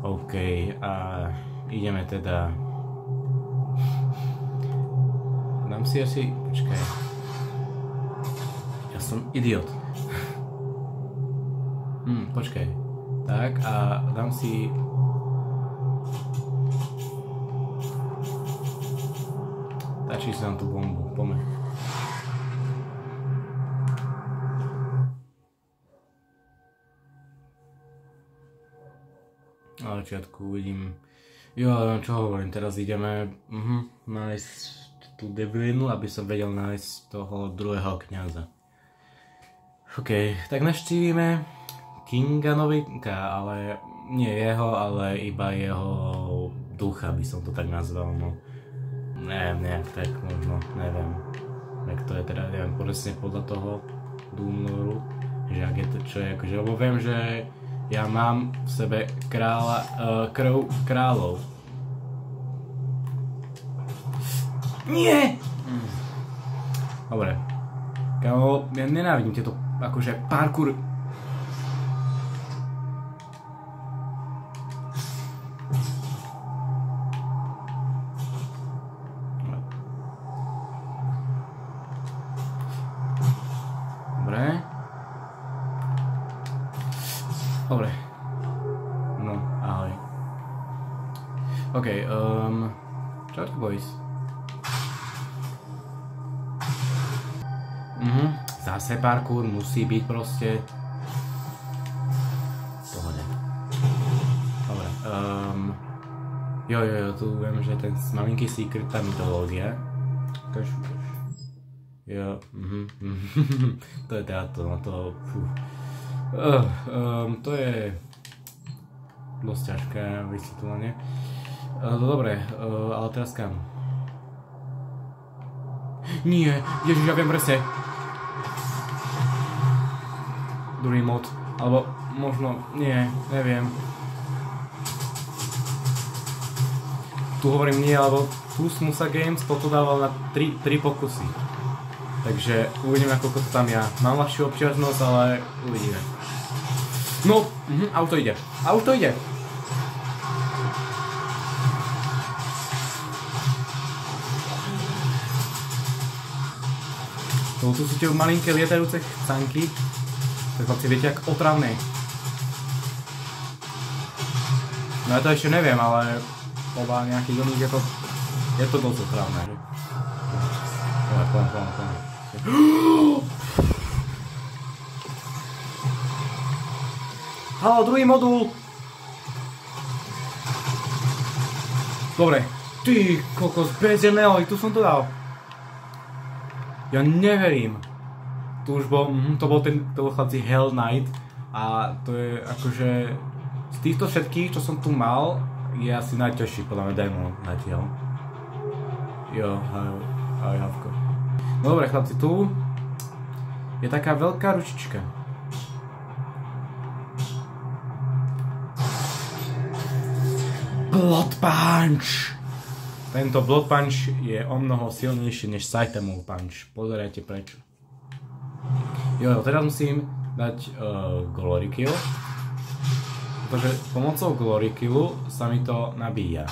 OK, a ideme teda... Dám si asi... Počkaj. Ja som idiot. Počkaj. Tak a dám si... Stačí si nám tú bombu, poďme. Na začiatku uvidím... Jo, čo hovorím, teraz ideme nájsť tú debilinu, aby som vedel nájsť toho druhého kňaza. OK, tak naštívime Kinga Novinka, ale nie jeho, ale iba jeho ducha, by som to tak nazval, no. Neviem, nejak tak možno, neviem. Jak to je teda, neviem, presne podľa toho Doomloru, že ak je to, čo je, akože, lebo viem, že ja mám v sebe krv kráľov. Nie! Dobre. Kámo, ja nenávidím tieto, akože, parkour. Dobre. Dobre. No, ahoj. OK, čaute boys. Zase parkour musí byť proste. Pohode. Dobre, jo, tu viem, že ten malinký secret, tá mytológia. Jo, to je táto, no to, to je dosť ťažké vysvetlenie. Dobre, ale teraz kam? Nie, ježiš, ja viem presne. Druhý mod, alebo možno, nie, neviem. Tu hovorím nie, alebo tu Smusa Games toto dával na 3 pokusy. Takže uvidíme, ako to tam ja. Mám ľahšiu obťažnosť, ale uvidíme. No, auto ide. Auto ide. Tu sú tie malinké lietajúce chcanky. Tak chlapci, viete, jak otravné. No ja to ešte neviem, ale podľa nejakých iných je to dosť otravné. Poďme. Haló, druhý modul! Dobre. Ty kokos, bez jedného, tu som to dal. Ja neverím. To už bol, to bol chlapci Hell Knight a to je akože z týchto všetkých, čo som tu mal, je asi najťažší podľa mňa démon zatiaľ. Jo, ahoj Havko. No dobre chlapci, tu je taká veľká ručička. Blood Punch! Tento Blood Punch je o mnoho silnejší než Saitamov Punch. Pozerajte prečo. Jo, teraz musím dať Glory Kill. Pretože pomocou Glory Killu sa mi to nabíja.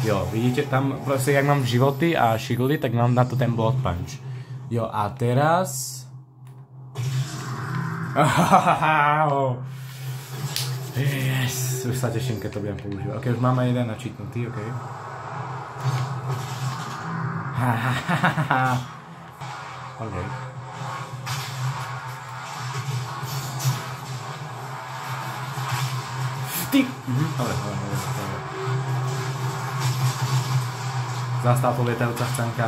Jo, vidíte tam, proste jak mám životy a shieldy, tak mám na to ten Blood Punch. Jo, a teraz... Yes, už sa teším, keď to budem používať. Ok, už máme jeden načítnutý, ok. Ok. Ty! Dobre. Zastá to lietajúca chcanka.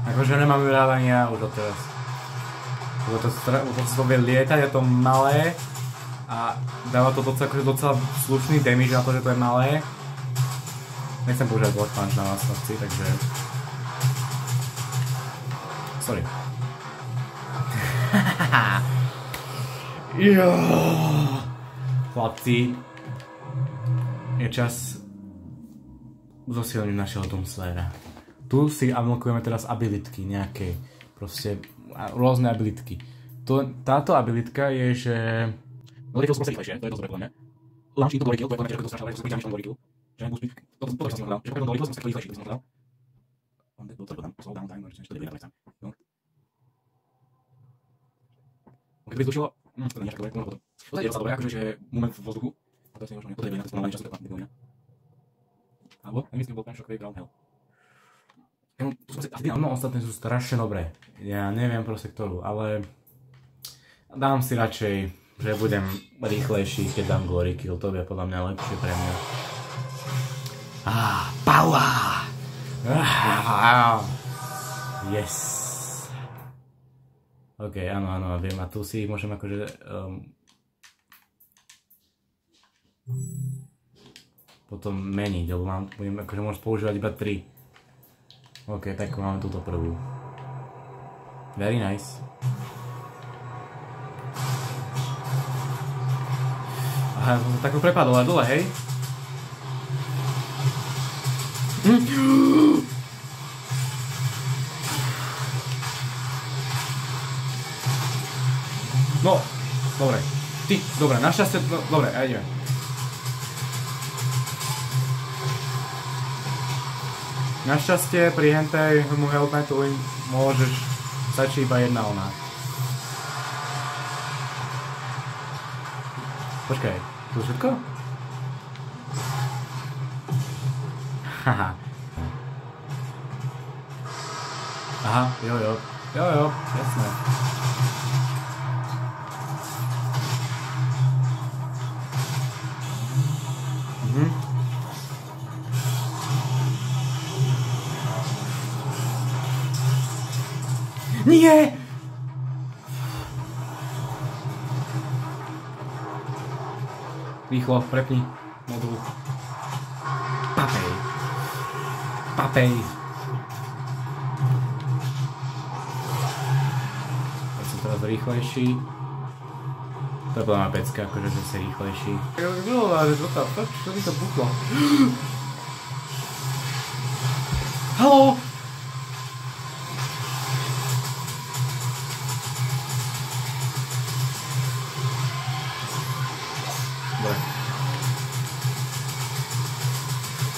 Akože nemám vyrávania už od teraz. Lebo to vie lietať, je to malé a dáva to docela slušný damage na to, že to je malé. Nechcem používať Blood Punch na vás chlapci, takže... Sorry. Jo. Chlapci, je čas zosilniť našeho Doomslayera. Tu si unlockujeme teraz abilitky nejaké. Proste rôzne abilitky. Táto abilitka je, že... Glory Kill sú proste rýchlejšie, to je dosť dobre podľa mňa. Launch into Glory Kill, to je podľa mňa tiež ako strašná vec, že som priťahneš Glory Kill. Že nebudú spíť, toto som si povedal, že pokiaľ Glory Kill som sa rýchlejší, to som povedal. On dead, to dodám, slow down time, že to nebude naprečam. Keď by zlučilo, to nie je tak dobre, potom. To je dosť dobré, akože, že moment v vzduchu. A to je možno nepotrebuje na to spomalanie času, to je alebo, nemyslím, bol ten šokový Brown Hell. Ostatné sú strašne dobré. Ja neviem proste ktorú, ale dám si radšej, že budem rýchlejší, keď dám Glory Kill, to je podľa mňa lepšie pre mňa. Power! Yes! OK, áno, viem, a tu si môžem akože... potom meniť, lebo budem akože môžem používať iba 3. OK, tak máme túto prvú. Very nice. Aha, som sa takto prepadol aj dole, hej? No, dobre. Dobre, našťastie, dobre, aj ideme. Našťastie pri hentej helmetu môžeš, stačí iba jedna ona. Počkaj, to je všetko? Haha. Aha, jo, jasné. Nie! Rýchlo, prepni modul. Papej. Ja som teraz rýchlejší. To je podľa mňa pecka, akože že si rýchlejší. Čo mi to buchlo? Haló!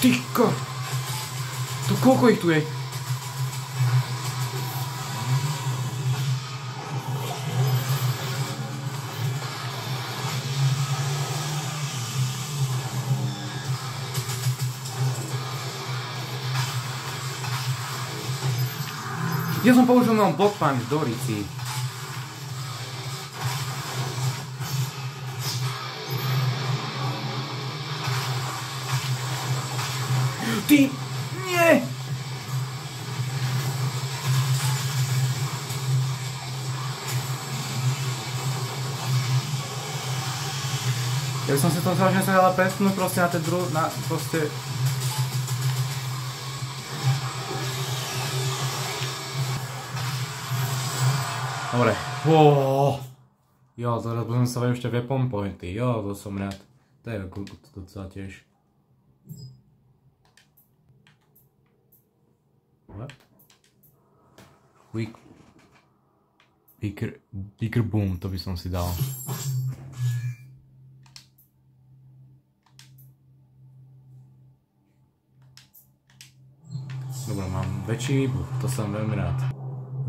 Tyko! To koľko ich tu je? Ja som použil len block punch do rici. Ty! Nie! Ja by som si to strašne sa dala prestnúť proste na ten proste... Dobre. Jo, teraz budem sa ešte weapon pointy. Jo, to som rád. To je docela tiež. What? Quick. Bigger boom, to by som si dal. Dobre, mám väčší výbuch, to som veľmi rád.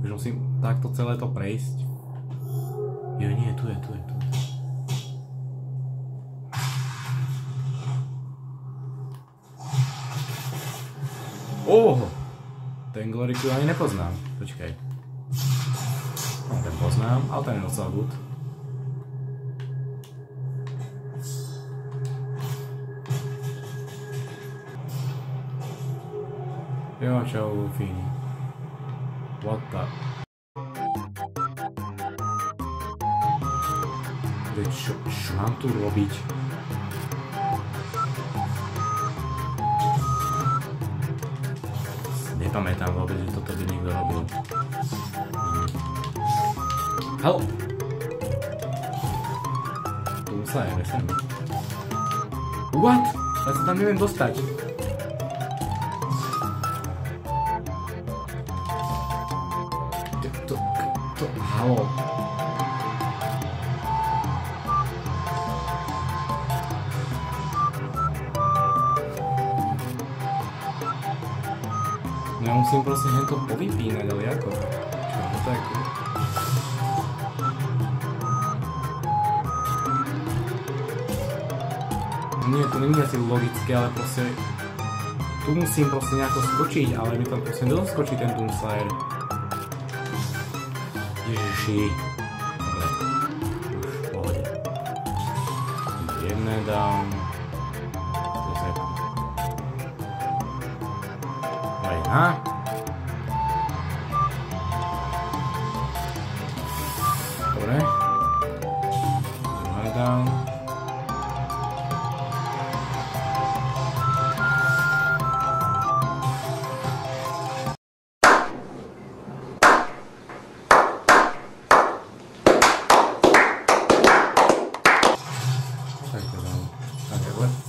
Takže musím takto celé to prejsť. Jo, nie, tu je. Ten Glory Kill ani nepoznám. Počkaj. No, ten poznám, ale ten je docela good. Jo, čau, Fini. What the... Čo mám tu robiť? Nepamätám vôbec, že toto by niekto robil. Halo! Tu sa je, sem. What? Ja sa tam neviem dostať. Halo. Ja musím proste hento povypínať, ale ako? Čo to tak? Nie, to není asi logické, ale proste... Tu musím proste nejako skočiť, ale mi tam proste nedoskočí ten Doomslayer. Ježiši. Dobre. Už v pohode. Jedné dám. To je zep. Ha? Dobre. Druhé dám.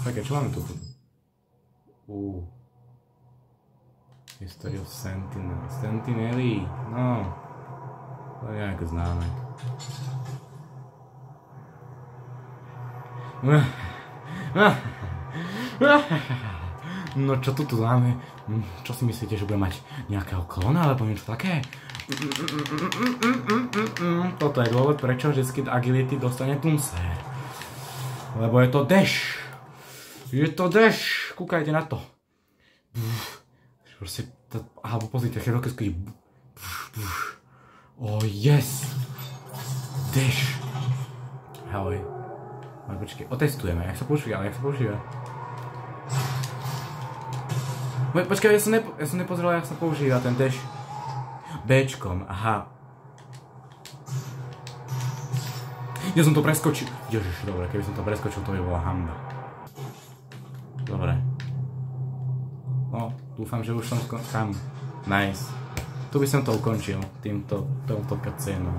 Tak, čo máme tu? History of Sentinel. Sentinely, no. To je nejak známe. No čo tu máme? Čo si myslíte, že bude mať nejakého klona alebo niečo také? Toto je dôvod, prečo vždycky agility dostane Doomslayer. Lebo je to dash. Je to dash. Kúkajte na to. Proste, alebo pozrite, také veľké skry. Oh yes. Dash. Ahoj. Ale počkej, otestujeme, jak sa používa. Počkaj, ja som nepozeral, jak sa používa ten dash. Bčkom, aha. Ja som to preskočil. Ježiš, dobre, keby som to preskočil, to by bola hanba. Dobre. No, dúfam, že už som tam. Nice. Tu by som to ukončil, touto cutscénou.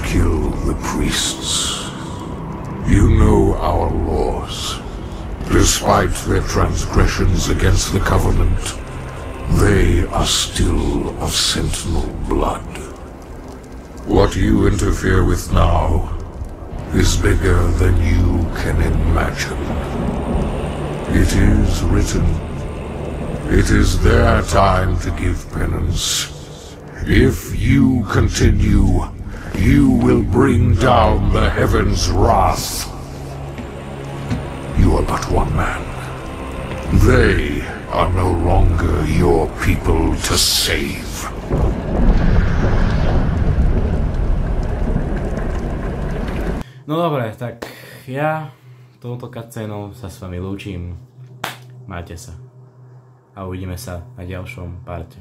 Kill the priests. You know our laws. Despite their transgressions against the Covenant, they are still of Sentinel blood. What you interfere with now is bigger than you can imagine. It is written. It is their time to give penance. If you continue, you will bring down the heavens' wrath. You are but one man. They are no longer your people to save. No dobre, tak ja touto cutscénou sa s vami lúčim. Majte sa. A uvidíme sa na ďalšom parte.